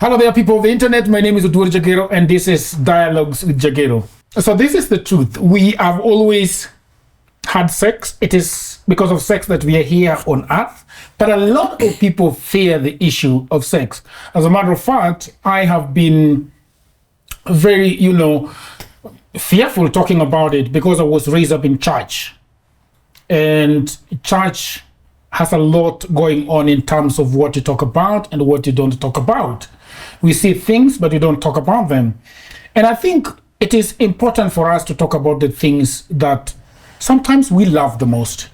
Hello there, people of the internet. My name is Udur Jagero, and this is Dialogues with Jagero. So this is the truth. We have always had sex. It is because of sex that we are here on earth. But a lot of people fear the issue of sex. As a matter of fact, I have been very, fearful talking about it because I was raised up in church. And church has a lot going on in terms of what you talk about and what you don't talk about. We see things, but we don't talk about them. And I think it is important for us to talk about the things that sometimes we love the most.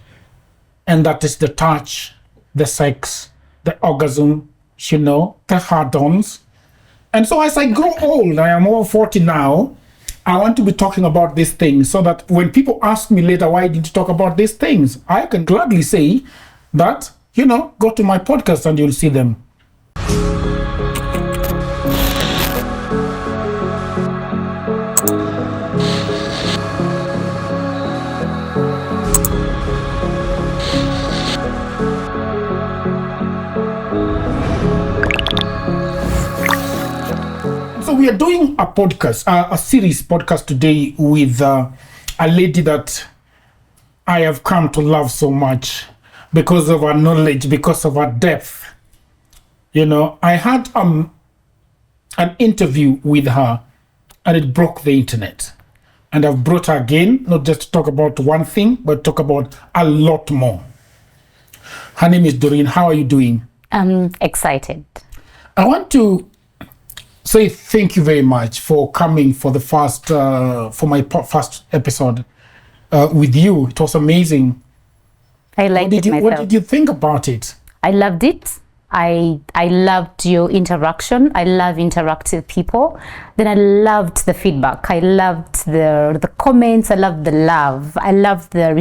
And that is the touch, the sex, the orgasm, the hard-ons. And so as I grow old, I am over 40 now, I want to be talking about these things so that when people ask me later, why did you talk about these things? I can gladly say that, go to my podcast and you'll see them. So we are doing a podcast, a series podcast today with a lady that I have come to love so much because of her knowledge, because of her depth. I had an interview with her and it broke the internet. And I've brought her again, not just to talk about one thing, but talk about a lot more. Her name is Doreen. How are you doing? I'm excited. I want to say thank you very much for coming for the first first episode with you. It was amazing. I liked it myself. What did you think about it? I loved it. I loved your interaction. I love interactive people. Then I loved the feedback. I loved the comments. I loved the love. I loved the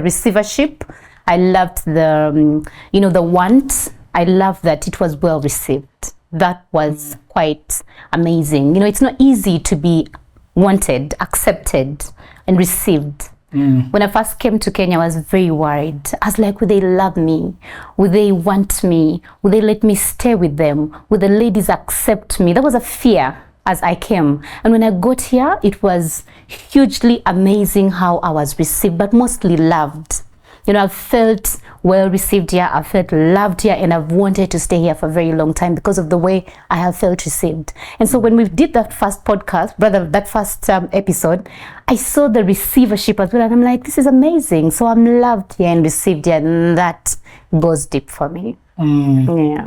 receivership. I loved the the want. I loved that it was well received. That was quite amazing. It's not easy to be wanted, accepted, and received. When I first came to Kenya, I was very worried. I was like, would they love me? Would they want me? Would they let me stay with them? Would the ladies accept me? That was a fear as I came. And when I got here, it was hugely amazing how I was received, but mostly loved. I felt well received here, I felt loved here, and I've wanted to stay here for a very long time because of the way I have felt received. And so when we did that first podcast, that first episode, I saw the receivership as well, and I'm like, this is amazing. So I'm loved here and received here, and that goes deep for me. Yeah.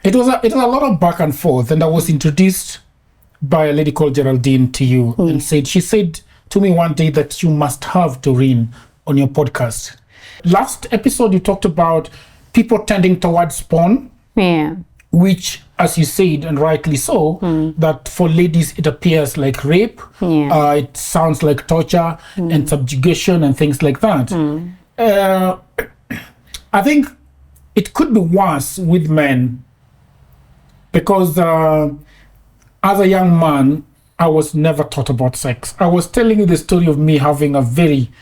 It was a lot of back and forth, and I was introduced by a lady called Geraldine to you, and she said to me one day that you must have Doreen on your podcast. Last episode, you talked about people tending towards porn, which, as you said, and rightly so, that for ladies it appears like rape. It sounds like torture and subjugation and things like that. I think it could be worse with men because as a young man, I was never taught about sex. I was telling you the story of me having a very,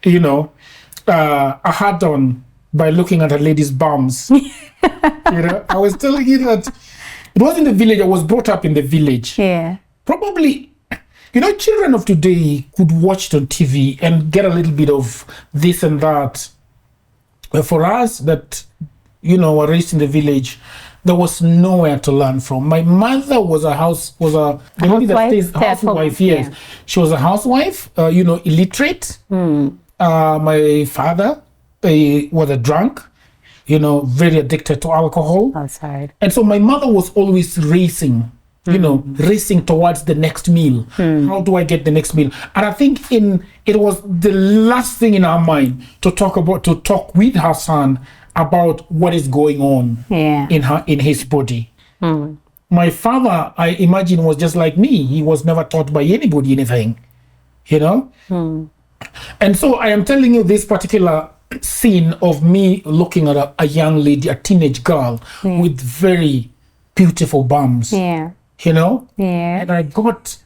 a hard-on by looking at a lady's bums. I was telling you that it was in the village. I was brought up in the village. Yeah. Probably, children of today could watch it on TV and get a little bit of this and that. But for us that, were raised in the village, there was nowhere to learn from. My mother was a housewife. Yes, yeah. She was a housewife. Illiterate. My father was a drunk. Very addicted to alcohol. Outside. And so my mother was always racing. Racing towards the next meal. How do I get the next meal? And I think it was the last thing in her mind to talk with her son about what is going on in his body. My father, I imagine, was just like me. He was never taught by anybody anything, And so I am telling you this particular scene of me looking at a young lady, a teenage girl with very beautiful bums. Yeah. And I got,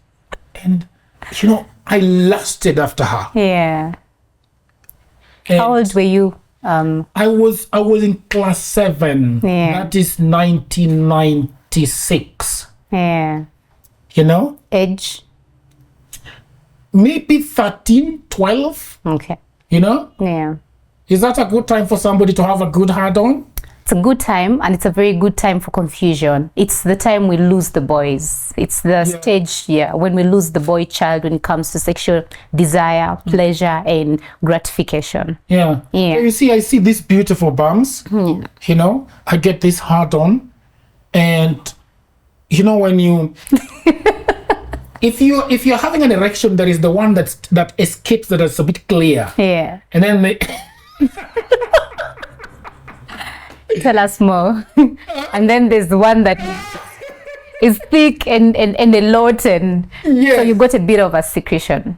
I lusted after her. Yeah. How old were you? I was in class 7. Yeah. That is 1996. Yeah. You know, Age? maybe 13, 12. Okay. You know, Yeah. is that a good time for somebody to have a good hard-on? It's a good time, and it's a very good time for confusion. It's the time we lose the boys. It's the stage, when we lose the boy child when it comes to sexual desire, pleasure, and gratification. Yeah. Yeah. So you see, I see these beautiful bums. Yeah. You know, I get this hard-on, and you know when you. If you're having an erection, there is the one that escapes, that is a bit clear, Yeah. and then they, Tell us more. And then there's the one that is thick and a lot, and so you got a bit of a secretion.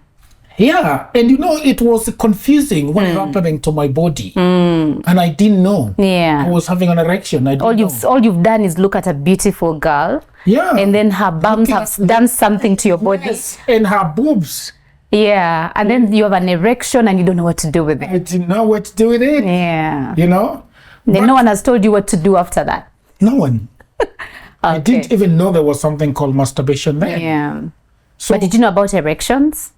yeah, and you know it was confusing what happening to my body, and I didn't know. Yeah. I was having an erection. I didn't know. All you've done is look at a beautiful girl, Yeah, and then her bums have done something to your body. yes, and her boobs. Yeah, and then you have an erection and you don't know what to do with it. I didn't know what to do with it. Yeah. You know, Then no one has told you what to do after that. no one. I Okay. didn't even know there was something called masturbation then. Yeah. So, But did you know about erections?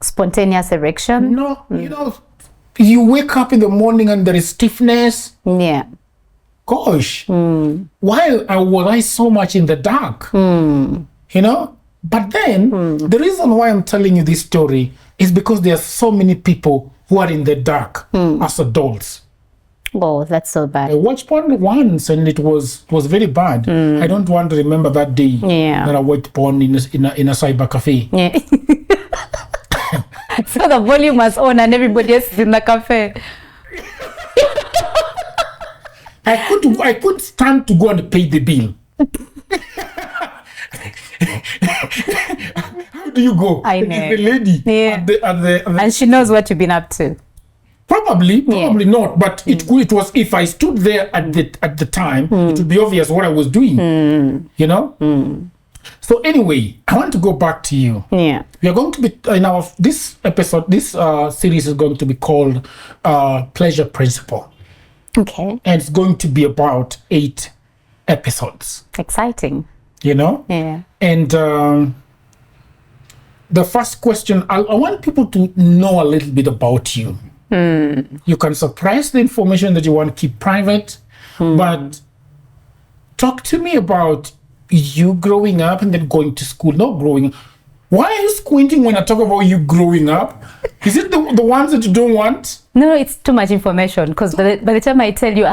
Spontaneous erection? no, you know, you wake up in the morning and there is stiffness. Yeah. Gosh, why was I so much in the dark? You know, but then the reason why I'm telling you this story is because there are so many people who are in the dark as adults. Oh, that's so I bad. watched porn once and it was very bad. I don't want to remember that day Yeah. that I watched porn in a cyber cafe. Yeah. So the volume was on and everybody else is in the cafe. I could stand to go and pay the bill. How do you go? I It is know. the lady Yeah. at the And she knows what you've been up to. probably not. But it was, if I stood there at the time, it would be obvious what I was doing. You know. So anyway, I want to go back to you. Yeah. We are going to be in our this episode. This series is going to be called Pleasure Principle, Okay. and it's going to be about 8 episodes. Exciting. You know. Yeah. And the first question, I want people to know a little bit about you. You can suppress the information that you want to keep private, but talk to me about you growing up and then going to school. Not growing up. Why are you squinting when I talk about you growing up? Is it the ones that you don't want? No, it's too much information because by the time I tell you,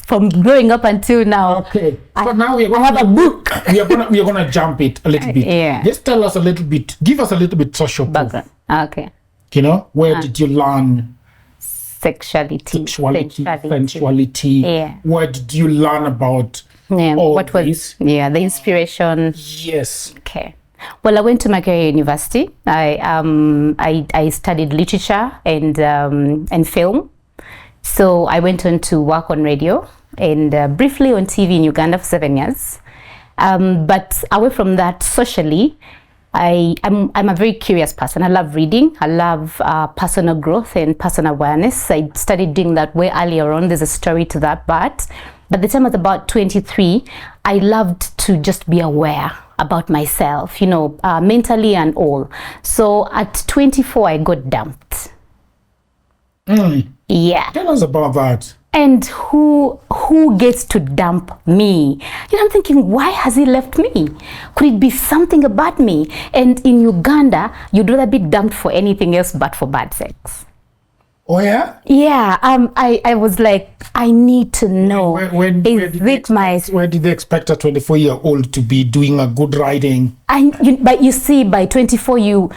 from growing up until now, Okay. So now we are I going have a book. we are gonna jump it a little bit. Yeah. Just tell us a little bit. Give us a little bit social proof. Background. Okay. You know, where did you learn Sexuality. sensuality? Yeah. Where did you learn about Yeah. all What was this? the inspiration? Yes. Okay. Well, I went to Makerere University. I studied literature and film. So I went on to work on radio and briefly on TV in Uganda for 7 years. But away from that, socially, I'm a very curious person. I love reading. I love personal growth and personal awareness. I started doing that way earlier on. There's a story to that, but by the time I was about 23, I loved to just be aware about myself, mentally and all. So at 24, I got dumped. Yeah. Tell us about that. And who gets to dump me? I'm thinking, why has he left me? Could it be something about me? And in Uganda, you'd rather be dumped for anything else but for bad sex. Oh yeah. Yeah. I was like, I need to know. Where did they expect a 24-year-old to be doing a good riding? But you see, by 24, you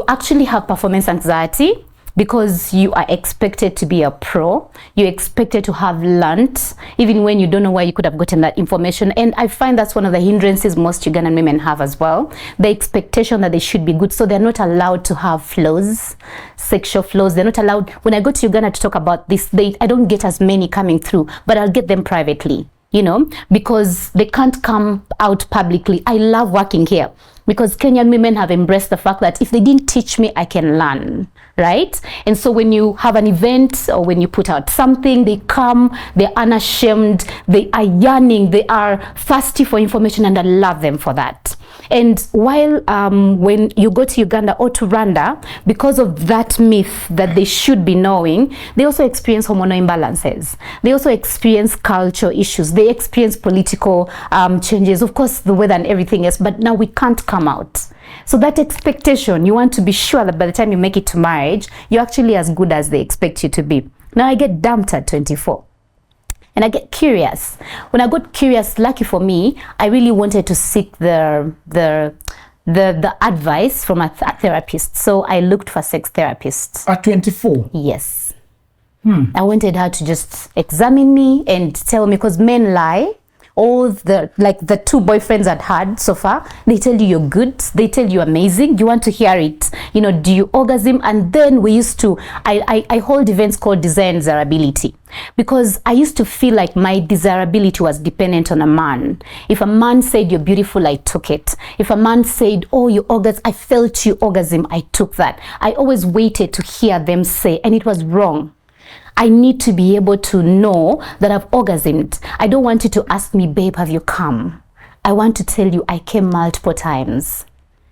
actually have performance anxiety. Because you are expected to be a pro, you're expected to have learnt, even when you don't know where you could have gotten that information. And I find that's one of the hindrances most Ugandan women have as well. The expectation that they should be good, so they're not allowed to have flaws, sexual flaws. They're not allowed. When I go to Uganda to talk about this, I don't get as many coming through, but I'll get them privately. Because they can't come out publicly. I love working here. because Kenyan women have embraced the fact that if they didn't teach me, I can learn, right? And so when you have an event or when you put out something, they come, they're unashamed, they are yearning, they are thirsty for information, and I love them for that. And while when you go to Uganda or to Rwanda, because of that myth that they should be knowing, they also experience hormonal imbalances. They also experience cultural issues. They experience political changes, of course, the weather and everything else, but now we can't come out. So that expectation, you want to be sure that by the time you make it to marriage, you're actually as good as they expect you to be. Now I get dumped at 24. And I get curious. When I got curious, lucky for me, I really wanted to seek the advice from a therapist. So I looked for sex therapists. At 24? Yes. I wanted her to just examine me and tell me, because men lie. All the two boyfriends I'd had so far, they tell you you're good, they tell you amazing, you want to hear it, you know, do you orgasm? And then we used to, I hold events called desire and desirability, because I used to feel like my desirability was dependent on a man. If a man said you're beautiful, I took it. If a man said, oh, you orgasm, I felt you orgasm, I took that. I always waited to hear them say, and it was wrong. I need to be able to know that I've orgasmed. I don't want you to ask me, babe, have you come? I want to tell you I came multiple times.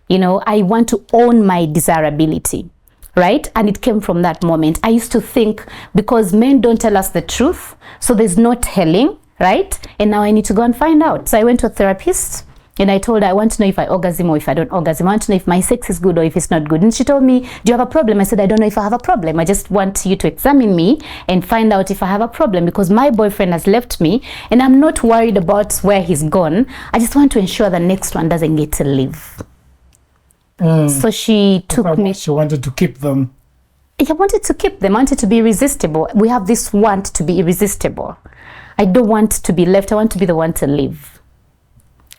You know, I want to own my desirability, right? And it came from that moment. I used to think because men don't tell us the truth, so there's no telling, right? And now I need to go and find out. So I went to a therapist. And I told her, I want to know if I orgasm or if I don't orgasm. I want to know if my sex is good or if it's not good. And she told me, do you have a problem? I said, I don't know if I have a problem. I just want you to examine me and find out if I have a problem, because my boyfriend has left me and I'm not worried about where he's gone. I just want to ensure the next one doesn't get to live. So she took me. She wanted to keep them. I wanted to keep them. I wanted to be irresistible. We have this want to be irresistible. I don't want to be left. I want to be the one to live.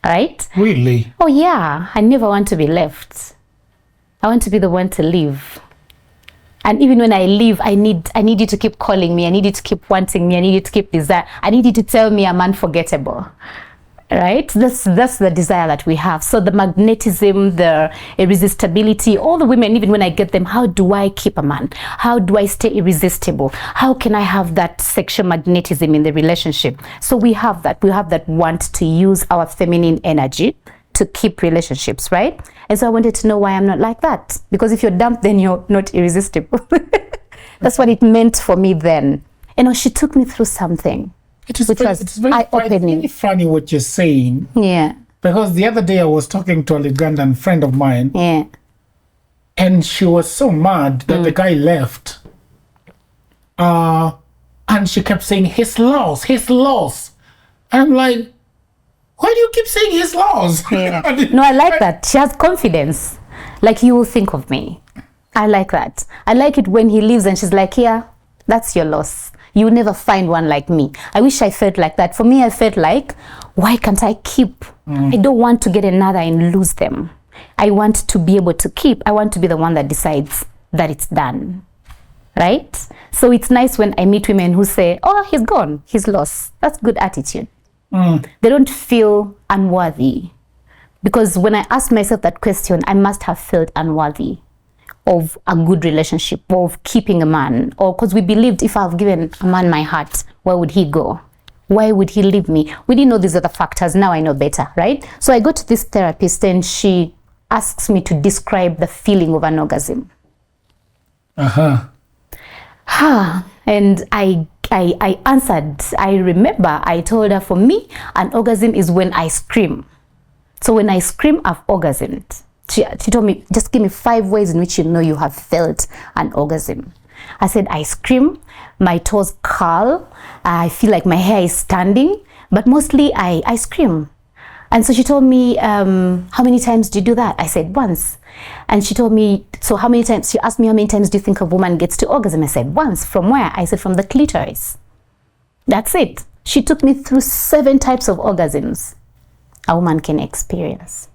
Right? Really? Oh yeah, I never want to be left. I want to be the one to live. And even when I leave, I need you to keep calling me. I need you to keep wanting me. I need you to keep desire. I need you to tell me I'm unforgettable. Right? That's the desire that we have. So the magnetism, the irresistibility, all the women, even when I get them, how do I keep a man? How do I stay irresistible? How can I have that sexual magnetism in the relationship? So we have that. We have that want to use our feminine energy to keep relationships, right? And so I wanted to know why I'm not like that. Because if you're dumped, then you're not irresistible. That's what it meant for me then. You know, she took me through something. It's very funny what you're saying. Yeah. Because the other day I was talking to a Ugandan friend of mine. Yeah. And she was so mad that the guy left. And she kept saying, his loss, his loss. I'm like, why do you keep saying his loss? Yeah. No, I like that. She has confidence. Like, you will think of me. I like that. I like it when he leaves and she's like, yeah, that's your loss. You will never find one like me. I wish I felt like that. For me, I felt like, why can't I keep? I don't want to get another and lose them. I want to be able to keep. I want to be the one that decides that it's done. Right? So it's nice when I meet women who say, oh, he's gone, he's lost. That's good attitude. They don't feel unworthy. Because when I ask myself that question, I must have felt unworthy of a good relationship, of keeping a man, or because we believed if I've given a man my heart, where would he go? Why would he leave me? We didn't know these other factors. Now I know better, right? So I go to this therapist and she asks me to describe the feeling of an orgasm. And I answered. I remember I told her, for me, an orgasm is when I scream. So when I scream, I've orgasmed. She told me, just give me 5 ways in which you know you have felt an orgasm. I said, I scream, my toes curl, I feel like my hair is standing, but mostly I scream. And so she told me, how many times do you do that? I said, once. And she told me, so how many times? She asked me, how many times do you think a woman gets to orgasm? I said, once. From where? I said, from the clitoris. That's it. She took me through 7 types of orgasms a woman can experience.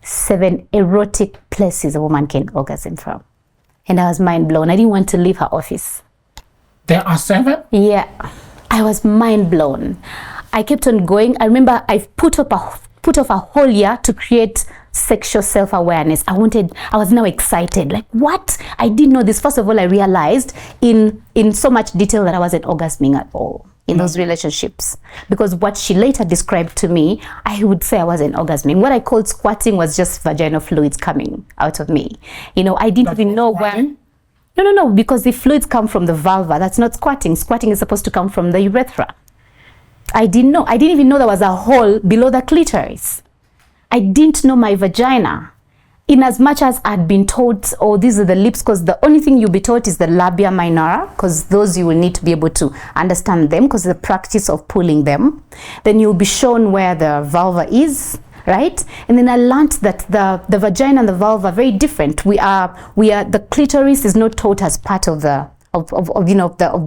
7 erotic places a woman can orgasm from. And I was mind blown. I didn't want to leave her office. There are 7? Yeah. I was mind blown. I kept on going. I remember I put off a whole year to create sexual self-awareness. I was now excited. Like, what? I didn't know this. First of all, I realized in so much detail that I wasn't orgasming at all in those relationships, because what she later described to me, I would say I wasn't orgasming. What I called squatting was just vaginal fluids coming out of me. I didn't even know where. No, because the fluids come from the vulva. That's not squatting. Squatting is supposed to come from the urethra. I didn't know. I didn't even know there was a hole below the clitoris. I didn't know my vagina. In as much as I'd been taught, oh, these are the lips, because the only thing you'll be taught is the labia minora, because those you will need to be able to understand them, because the practice of pulling them. Then you'll be shown where the vulva is, right? And then I learned that the vagina and the vulva are very different. The clitoris is not taught as part of the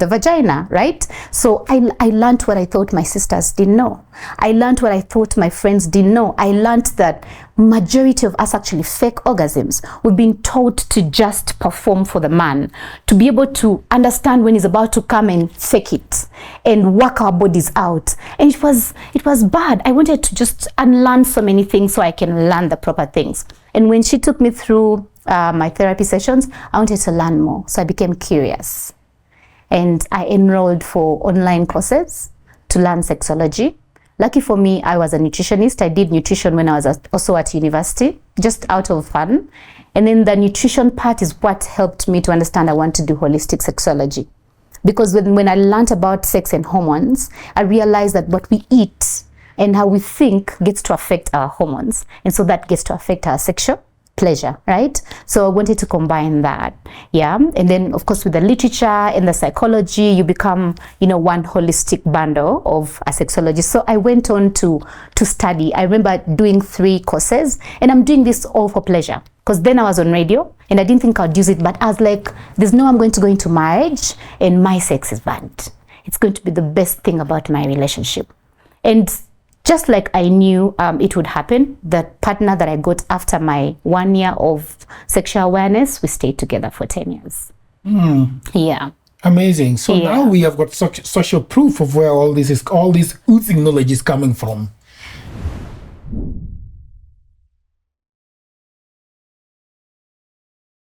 vagina, right? So I learned what I thought my sisters didn't know. I learned what I thought my friends didn't know. I learned that majority of us actually fake orgasms. We've been taught to just perform for the man, to be able to understand when he's about to come and fake it and work our bodies out. And it was bad. I wanted to just unlearn so many things so I can learn the proper things. And when she took me through my therapy sessions, I wanted to learn more. So I became curious. And I enrolled for online courses to learn sexology. Lucky for me, I was a nutritionist. I did nutrition when I was also at university, just out of fun. And then the nutrition part is what helped me to understand I want to do holistic sexology. Because when I learned about sex and hormones, I realized that what we eat and how we think gets to affect our hormones. And so that gets to affect our sexual pleasure, right? So I wanted to combine that. Yeah. And then of course with the literature and the psychology, you become, one holistic bundle of a sexologist. So I went on to study. I remember doing 3 courses, and I'm doing this all for pleasure, because then I was on radio and I didn't think I'd use it, but I was like, there's no, I'm going to go into marriage and my sex is bad. It's going to be the best thing about my relationship. And just like I knew it would happen, the partner that I got after my 1 year of sexual awareness, we stayed together for 10 years. Yeah. Amazing. So now we have got social proof of where all this oozing knowledge is coming from.